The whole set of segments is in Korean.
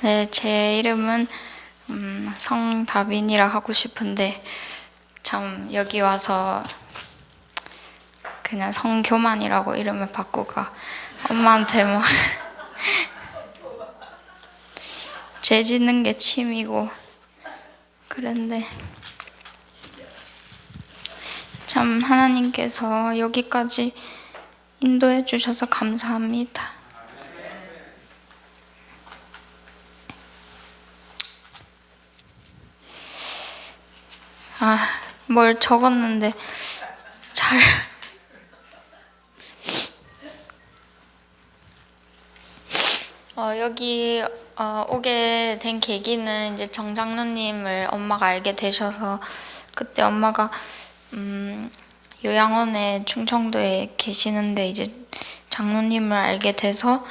네, 제 이름은 성다빈이라 하고 싶은데 참 여기 와서 그냥 성교만이라고 이름을 바꾸고 엄마한테 뭐 죄 짓는 게 취미고 그런데 참 하나님께서 여기까지 인도해 주셔서 감사합니다. 뭘 적었는데 잘 여기 오게 된 계기는 이제 정장로님을 엄마가 알게 되셔서 그때 엄마가 요양원에 충청도에 계시는데 이제 장로님을 알게 돼서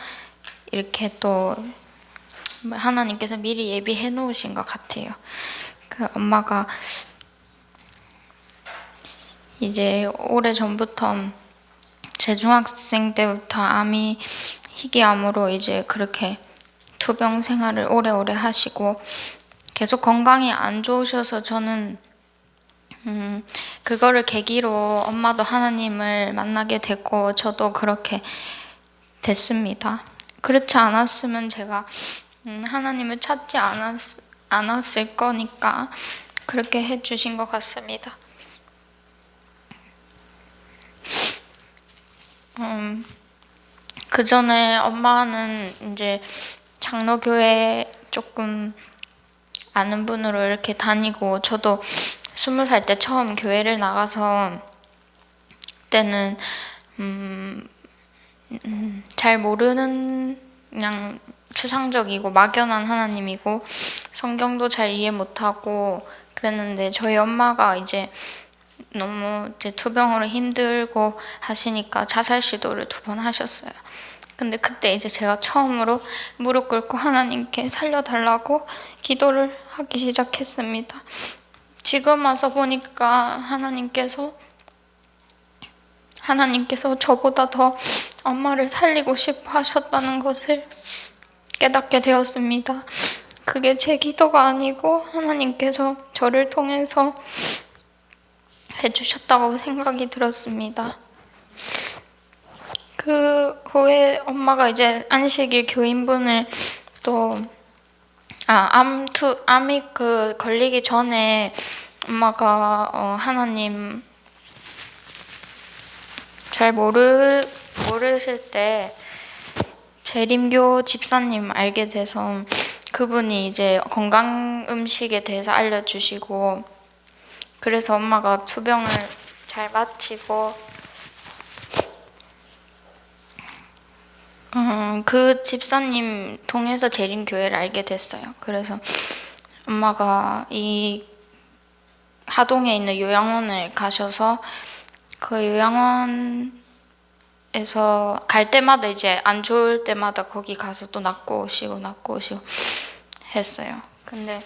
이렇게 또 하나님께서 미리 예비해 놓으신 것 같아요. 그 엄마가 이제 오래 전부터 제 중학생 때부터 암이 희귀암으로 이제 그렇게 투병 생활을 오래오래 하시고 계속 건강이 안 좋으셔서 저는 그거를 계기로 엄마도 하나님을 만나게 됐고 저도 그렇게 됐습니다. 그렇지 않았으면 제가 하나님을 찾지 않았을 거니까 그렇게 해주신 것 같습니다. 그 전에 엄마는 이제 장로교회 조금 아는 분으로 이렇게 다니고 저도 20살 때 처음 교회를 나가서 그때는 잘 모르는 그냥 추상적이고 막연한 하나님이고 성경도 잘 이해 못하고 그랬는데 저희 엄마가 이제 너무 이제 투병으로 힘들고 하시니까 자살 시도를 2번 하셨어요. 근데 그때 이제 제가 처음으로 무릎 꿇고 하나님께 살려달라고 기도를 하기 시작했습니다. 지금 와서 보니까 하나님께서 저보다 더 엄마를 살리고 싶어 하셨다는 것을 깨닫게 되었습니다. 그게 제 기도가 아니고 하나님께서 저를 통해서 해주셨다고 생각이 들었습니다. 그 후에 엄마가 이제 안식일 교인분을 또 암이 걸리기 전에 엄마가 하나님 잘 모르실 때 재림교 집사님 알게 돼서 그분이 이제 건강 음식에 대해서 알려주시고 그래서 엄마가 투병을 잘 마치고 그 집사님 통해서 재림교회를 알게 됐어요. 그래서 엄마가 이 하동에 있는 요양원을 가셔서 그 요양원에서 갈 때마다 이제 안 좋을 때마다 거기 가서 또 낫고 오시고 했어요. 근데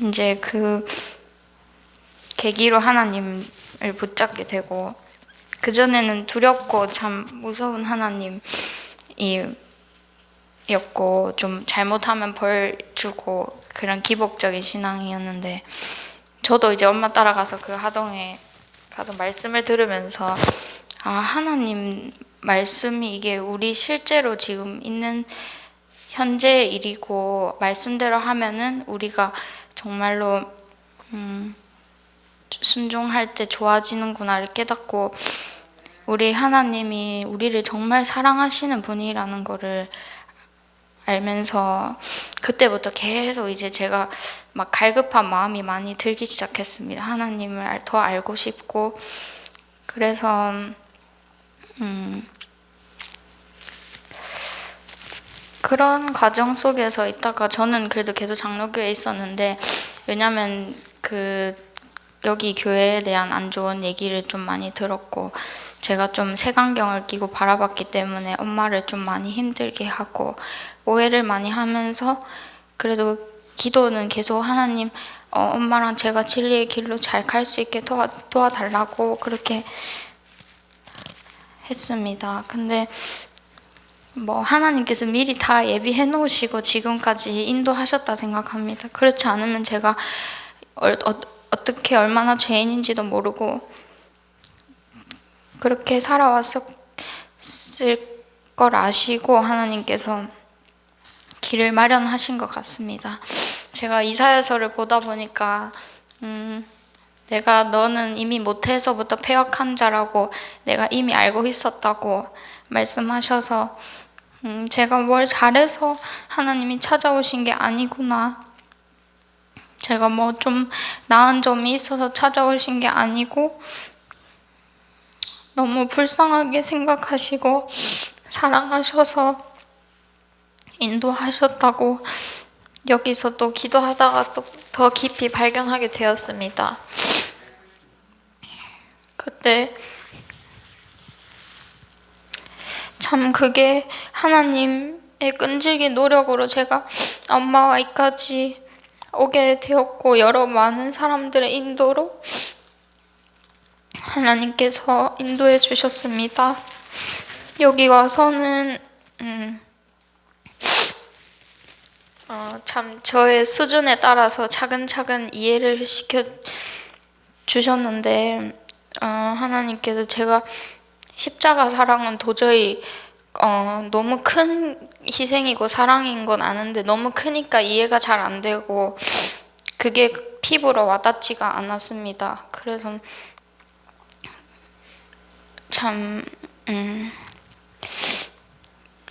이제 그 계기로 하나님을 붙잡게 되고 그전에는 두렵고 참 무서운 하나님이었고 좀 잘못하면 벌 주고 그런 기복적인 신앙이었는데 저도 이제 엄마 따라가서 그 하동에 가서 말씀을 들으면서 하나님 말씀이 이게 우리 실제로 지금 있는 현재의 일이고 말씀대로 하면은 우리가 정말로 순종할 때 좋아지는구나를 깨닫고 우리 하나님이 우리를 정말 사랑하시는 분이라는 거를 알면서 그때부터 계속 이제 제가 막 갈급한 마음이 많이 들기 시작했습니다. 하나님을 더 알고 싶고 그래서 그런 과정 속에서 있다가 저는 그래도 계속 장로교회에 있었는데 왜냐면 여기 교회에 대한 안 좋은 얘기를 좀 많이 들었고 제가 좀 색안경을 끼고 바라봤기 때문에 엄마를 좀 많이 힘들게 하고 오해를 많이 하면서 그래도 기도는 계속 하나님 엄마랑 제가 진리의 길로 잘 갈 수 있게 도와달라고 그렇게 했습니다. 근데 뭐 하나님께서 미리 다 예비해 놓으시고 지금까지 인도하셨다 생각합니다. 그렇지 않으면 제가 어떻게 얼마나 죄인인지도 모르고 그렇게 살아왔을 걸 아시고 하나님께서 길을 마련하신 것 같습니다. 제가 이사야서를 보다 보니까 내가 너는 이미 모태에서부터 패역한 자라고 내가 이미 알고 있었다고 말씀하셔서 제가 뭘 잘해서 하나님이 찾아오신 게 아니구나. 제가 뭐 좀 나은 점이 있어서 찾아오신 게 아니고 너무 불쌍하게 생각하시고 사랑하셔서 인도하셨다고 여기서 또 기도하다가 또 더 깊이 발견하게 되었습니다. 그때 참 그게 하나님의 끈질긴 노력으로 제가 엄마와 이까지 오게 되었고 여러 많은 사람들의 인도로 하나님께서 인도해 주셨습니다. 여기 와서는 참 저의 수준에 따라서 차근차근 이해를 시켜 주셨는데 하나님께서 제가 십자가 사랑은 도저히 너무 큰 희생이고 사랑인 건 아는데 너무 크니까 이해가 잘 안 되고 그게 피부로 와닿지가 않았습니다. 그래서 참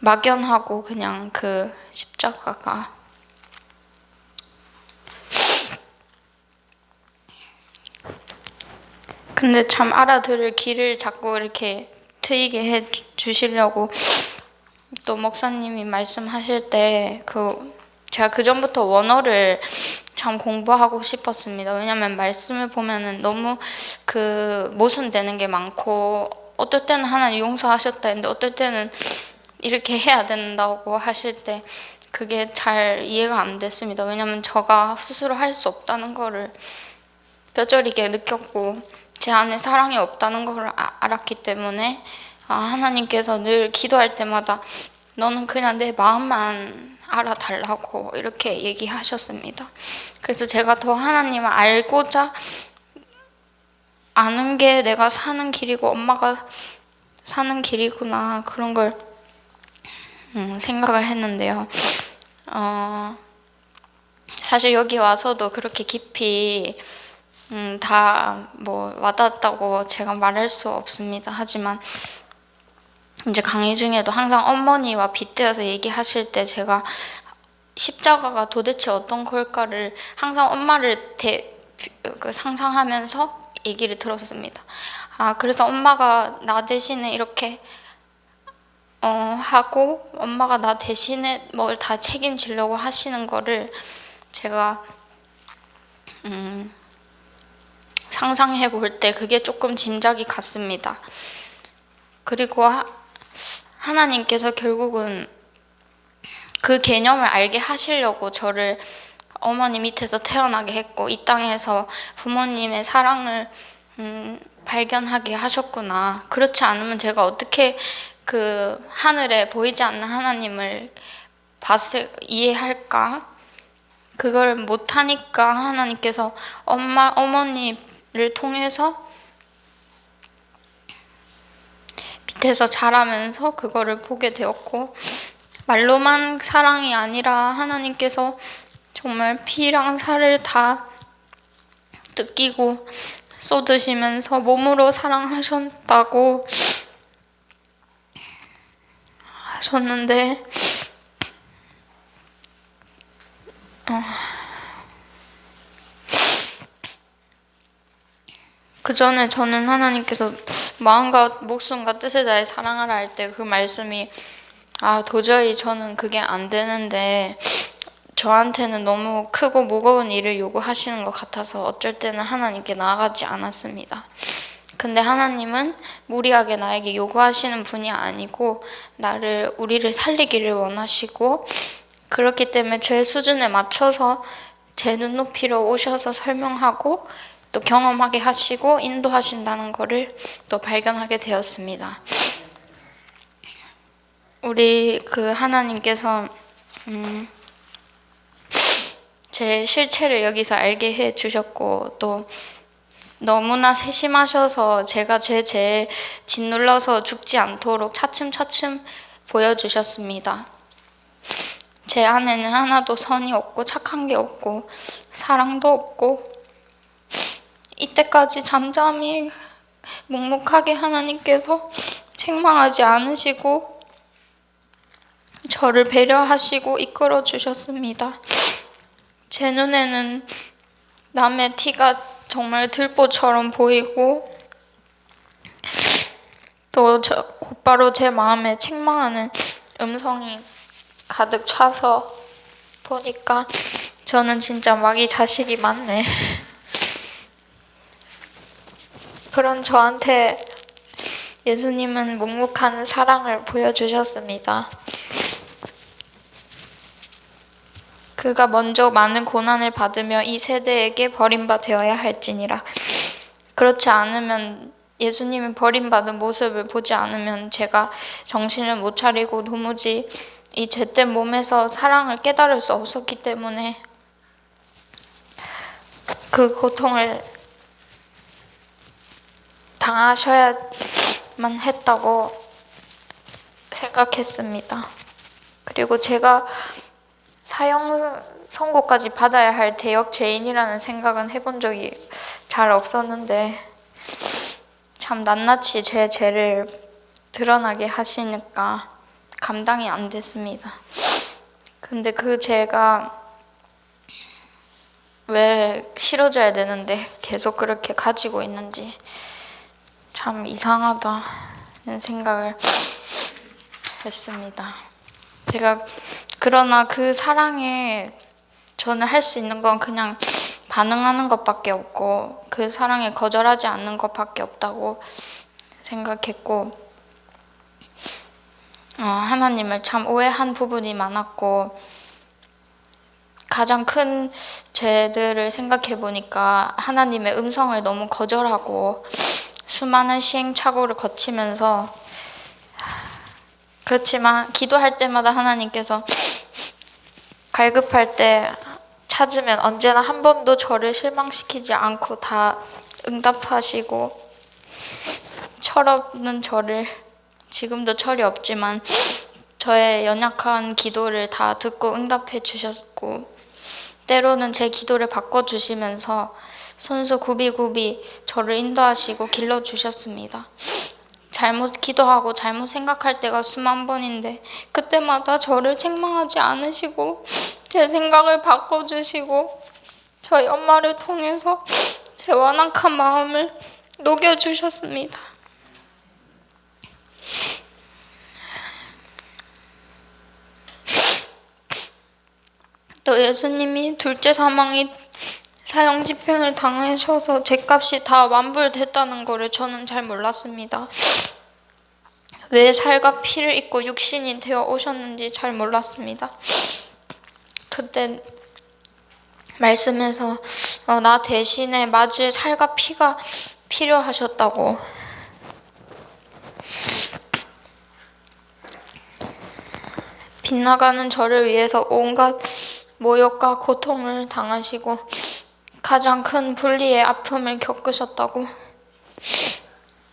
막연하고 그냥 그 십자가가 근데 참 알아들을 길을 자꾸 이렇게 트이게 해 주시려고 또 목사님이 말씀하실 때 제가 그 전부터 원어를 참 공부하고 싶었습니다. 왜냐면 말씀을 보면은 너무 모순되는 게 많고 어떨 때는 하나님 용서하셨다 했는데 어떨 때는 이렇게 해야 된다고 하실 때 그게 잘 이해가 안 됐습니다. 왜냐면 제가 스스로 할 수 없다는 거를 뼈저리게 느꼈고 제 안에 사랑이 없다는 걸 알았기 때문에 하나님께서 늘 기도할 때마다 너는 그냥 내 마음만 알아달라고 이렇게 얘기하셨습니다. 그래서 제가 더 하나님을 알고자 아는 게 내가 사는 길이고 엄마가 사는 길이구나 그런 걸 생각을 했는데요. 사실 여기 와서도 그렇게 깊이 다 뭐 와닿았다고 제가 말할 수 없습니다. 하지만 이제 강의 중에도 항상 어머니와 빗대어서 얘기하실 때 제가 십자가가 도대체 어떤 걸까를 항상 엄마를 상상하면서 얘기를 들었습니다. 그래서 엄마가 나 대신에 이렇게 하고 엄마가 나 대신에 뭘 다 책임지려고 하시는 거를 제가 상상해 볼 때 그게 조금 짐작이 갔습니다. 그리고 하나님께서 결국은 그 개념을 알게 하시려고 저를 어머니 밑에서 태어나게 했고 이 땅에서 부모님의 사랑을 발견하게 하셨구나. 그렇지 않으면 제가 어떻게 그 하늘에 보이지 않는 하나님을 이해할까? 그걸 못하니까 하나님께서 어머니를 통해서 밑에서 자라면서 그거를 보게 되었고 말로만 사랑이 아니라 하나님께서 정말 피랑 살을 다 뜯기고 쏟으시면서 몸으로 사랑하셨다고 하셨는데 그 전에 저는 하나님께서 마음과 목숨과 뜻을 다해 사랑하라 할 때 그 말씀이 도저히 저는 그게 안 되는데 저한테는 너무 크고 무거운 일을 요구하시는 것 같아서 어쩔 때는 하나님께 나아가지 않았습니다. 근데 하나님은 무리하게 나에게 요구하시는 분이 아니고 우리를 살리기를 원하시고 그렇기 때문에 제 수준에 맞춰서 제 눈높이로 오셔서 설명하고 또 경험하게 하시고 인도하신다는 것을 또 발견하게 되었습니다. 우리 그 하나님께서 제 실체를 여기서 알게 해 주셨고, 또 너무나 세심하셔서 제가 제 죄에 짓눌러서 죽지 않도록 차츰차츰 보여주셨습니다. 제 안에는 하나도 선이 없고 착한 게 없고 사랑도 없고, 이때까지 잠잠히 묵묵하게 하나님께서 책망하지 않으시고 저를 배려하시고 이끌어 주셨습니다. 제 눈에는 남의 티가 정말 들보처럼 보이고, 또 곧바로 제 마음에 책망하는 음성이 가득 차서 보니까 저는 진짜 마귀 자식이 맞네. 그런 저한테 예수님은 묵묵한 사랑을 보여주셨습니다. 그가 먼저 많은 고난을 받으며 이 세대에게 버림받아 되어야 할지니라. 그렇지 않으면, 예수님이 버림받은 모습을 보지 않으면 제가 정신을 못 차리고 도무지 이 죄된 몸에서 사랑을 깨달을 수 없었기 때문에 그 고통을 당하셔야만 했다고 생각했습니다. 그리고 제가 사형 선고까지 받아야 할 대역 죄인이라는 생각은 해본 적이 잘 없었는데, 참 낱낱이 제 죄를 드러나게 하시니까 감당이 안 됐습니다. 근데 그 죄가 왜 싫어져야 되는데 계속 그렇게 가지고 있는지 참 이상하다는 생각을 했습니다. 그러나 그 사랑에 저는 할 수 있는 건 그냥 반응하는 것밖에 없고, 그 사랑에 거절하지 않는 것밖에 없다고 생각했고, 하나님을 참 오해한 부분이 많았고, 가장 큰 죄들을 생각해 보니까 하나님의 음성을 너무 거절하고 수많은 시행착오를 거치면서, 그렇지만 기도할 때마다 하나님께서 갈급할 때 찾으면 언제나 한 번도 저를 실망시키지 않고 다 응답하시고, 철없는 저를, 지금도 철이 없지만 저의 연약한 기도를 다 듣고 응답해 주셨고, 때로는 제 기도를 바꿔주시면서 손수 굽이굽이 저를 인도하시고 길러주셨습니다. 잘못 기도하고 잘못 생각할 때가 수만 번인데 그때마다 저를 책망하지 않으시고 제 생각을 바꿔주시고 저희 엄마를 통해서 제 완악한 마음을 녹여주셨습니다. 또 예수님이 둘째 사망이 사형집행을 당하셔서 죗값이 다 완불됐다는 것을 저는 잘 몰랐습니다. 왜 살과 피를 입고 육신이 되어 오셨는지 잘 몰랐습니다. 그때 말씀에서 나 대신에 맞을 살과 피가 필요하셨다고, 빗나가는 저를 위해서 온갖 모욕과 고통을 당하시고 가장 큰 분리의 아픔을 겪으셨다고,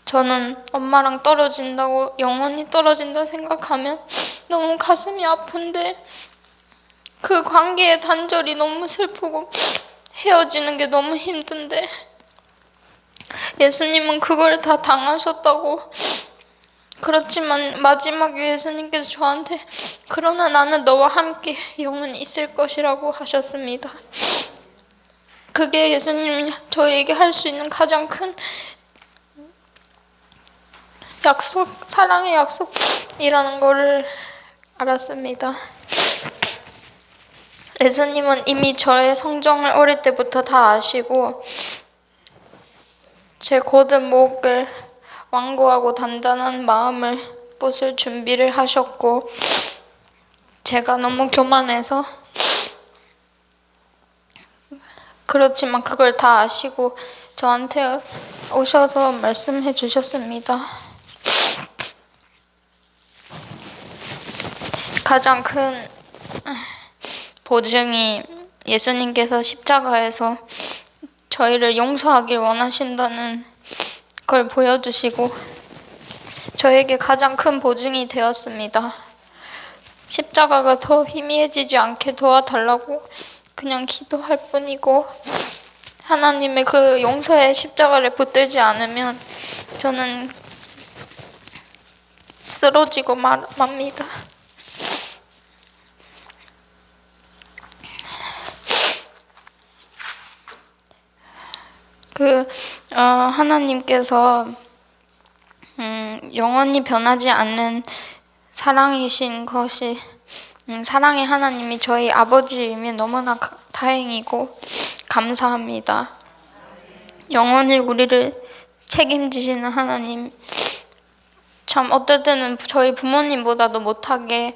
저는 엄마랑 떨어진다고, 영원히 떨어진다 생각하면 너무 가슴이 아픈데, 그 관계의 단절이 너무 슬프고 헤어지는 게 너무 힘든데 예수님은 그걸 다 당하셨다고. 그렇지만 마지막에 예수님께서 저한테 그러나 나는 너와 함께 영원히 있을 것이라고 하셨습니다. 그게 예수님이 저에게 할 수 있는 가장 큰 약속, 사랑의 약속이라는 것을 알았습니다. 예수님은 이미 저의 성정을 어릴 때부터 다 아시고 제 곧은 목을 완고하고 단단한 마음을 부술 준비를 하셨고, 제가 너무 교만해서, 그렇지만 그걸 다 아시고 저한테 오셔서 말씀해 주셨습니다. 가장 큰 보증이 예수님께서 십자가에서 저희를 용서하길 원하신다는 걸 보여주시고 저에게 가장 큰 보증이 되었습니다. 십자가가 더 희미해지지 않게 도와달라고 그냥 기도할 뿐이고, 하나님의 그 용서의 십자가를 붙들지 않으면 저는 쓰러지고 맙니다. 하나님께서 영원히 변하지 않는 사랑이신 것이, 사랑의 하나님이 저희 아버지이면 너무나 다행이고 감사합니다. 영원히 우리를 책임지시는 하나님, 참 어떨 때는 저희 부모님보다도 못하게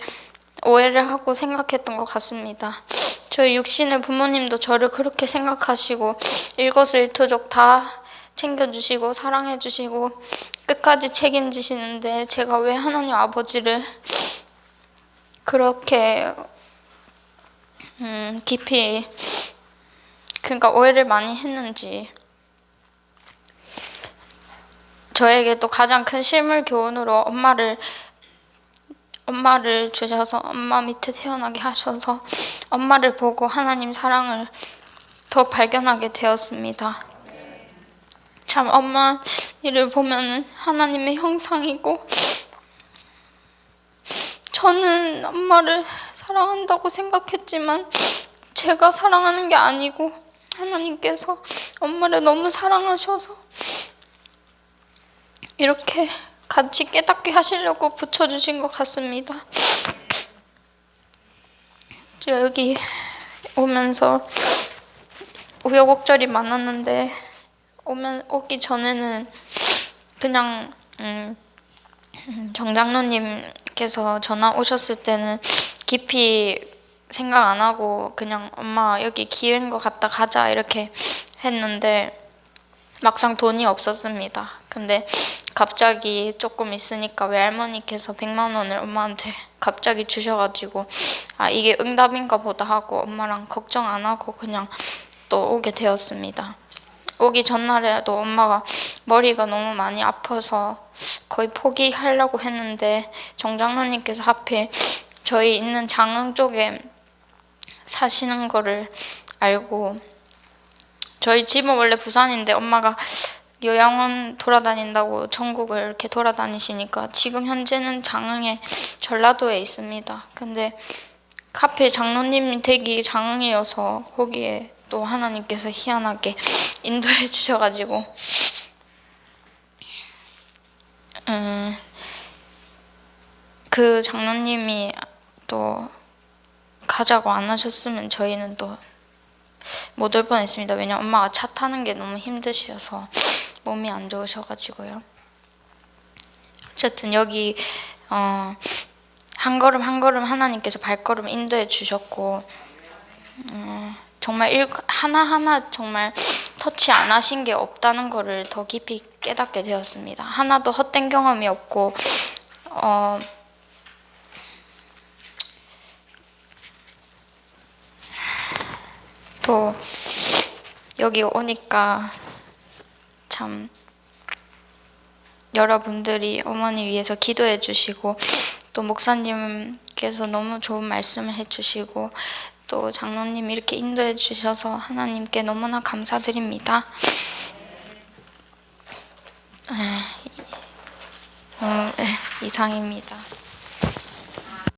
오해를 하고 생각했던 것 같습니다. 저희 육신의 부모님도 저를 그렇게 생각하시고 일거수일투족 다 챙겨주시고 사랑해주시고 끝까지 책임지시는데, 제가 왜 하나님 아버지를 그렇게 깊이, 그러니까 오해를 많이 했는지, 저에게 또 가장 큰 실물 교훈으로 엄마를 주셔서, 엄마 밑에 태어나게 하셔서 엄마를 보고 하나님 사랑을 더 발견하게 되었습니다. 참 엄마 일을 보면은 하나님의 형상이고, 저는 엄마를 사랑한다고 생각했지만 제가 사랑하는 게 아니고 하나님께서 엄마를 너무 사랑하셔서 이렇게 같이 깨닫게 하시려고 붙여주신 것 같습니다. 여기 오면서 우여곡절이 많았는데, 오기 전에는 그냥 정장로님께서 전화 오셨을 때는 깊이 생각 안 하고 그냥 엄마 여기 기회인 것 같다 가자 이렇게 했는데, 막상 돈이 없었습니다. 근데 갑자기 조금 있으니까 외할머니께서 100만 원을 엄마한테 갑자기 주셔가지고, 아 이게 응답인가 보다 하고 엄마랑 걱정 안 하고 그냥 또 오게 되었습니다. 오기 전날에도 엄마가 머리가 너무 많이 아파서 거의 포기하려고 했는데, 정장로님께서 하필 저희 있는 장흥 쪽에 사시는 거를 알고, 저희 집은 원래 부산인데 엄마가 요양원 돌아다닌다고 전국을 이렇게 돌아다니시니까 지금 현재는 장흥에, 전라도에 있습니다. 근데 하필 장로님 댁이 장흥이어서 거기에 또 하나님께서 희한하게 인도해 주셔가지고 그 장로님이 또 가자고 안 하셨으면 저희는 또 못 올 뻔했습니다. 왜냐면 엄마가 차 타는 게 너무 힘드셔서, 몸이 안 좋으셔가지고요. 어쨌든 여기 한 걸음 한 걸음 하나님께서 발걸음 인도해 주셨고, 정말 하나하나 정말 터치 안 하신 게 없다는 거를 더 깊이 깨닫게 되었습니다. 하나도 헛된 경험이 없고, 또 여기 오니까 참 여러분들이 어머니 위해서 기도해 주시고, 또 목사님께서 너무 좋은 말씀을 해 주시고, 또 장로님 이렇게 인도해 주셔서 하나님께 너무나 감사드립니다. 이상입니다.